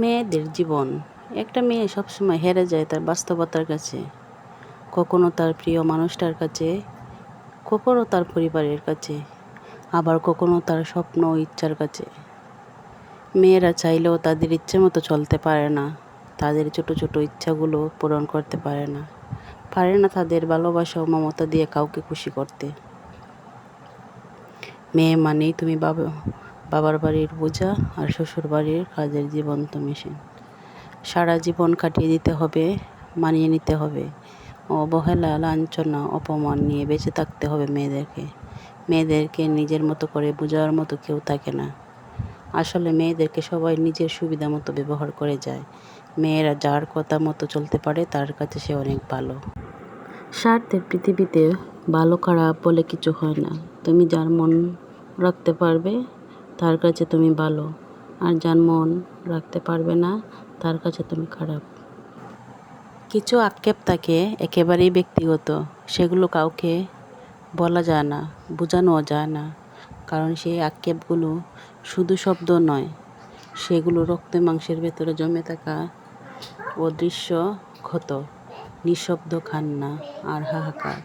মেয়েদের জীবন। একটা মেয়ে সবসময় হেরে যায় তার বাস্তবতার কাছে, কখনো তার প্রিয় মানুষটার কাছে, কখনো তার পরিবারের কাছে, আবার কখনো তার স্বপ্ন ও ইচ্ছার কাছে। মেয়েরা চাইলেও তাদের ইচ্ছে মতো চলতে পারে না, তাদের ছোট ছোট ইচ্ছাগুলো পূরণ করতে পারে না, তাদের ভালোবাসা ও মমতা দিয়ে কাউকে খুশি করতে। মেয়ে মানেই তুমি বাবার বাড়ির বোঝা আর শ্বশুর বাড়ির কাজের জীবন্ত মেশিন। সারা জীবন কাটিয়ে দিতে হবে, মানিয়ে নিতে হবে, অবহেলা, লাঞ্ছনা, অপমান নিয়ে বেঁচে থাকতে হবে মেয়েদেরকে নিজের মতো করে বোঝার মতো কেউ থাকে না। আসলে মেয়েদেরকে সবাই নিজের সুবিধা মতো ব্যবহার করে যায়। মেয়েরা যার কথা মতো চলতে পারে তার কাছে সে অনেক ভালো। স্বার্থের পৃথিবীতে ভালো খারাপ বলে কিছু হয় না। তুমি যার মন রাখতে পারবে তার কাছে তুমি ভালো, আর যার মন রাখতে পারবে না তার কাছে তুমি খারাপ। কিছু আক্ষেপ থাকে একেবারেই ব্যক্তিগত, সেগুলো কাউকে বলা যায় না, বোঝানোও যায় না, কারণ সেই আক্ষেপগুলো শুধু শব্দ নয়, সেগুলো রক্তে মাংসের ভেতরে জমে থাকা অদৃশ্য ক্ষত, নিঃশব্দ কান্না আর হাহাকার।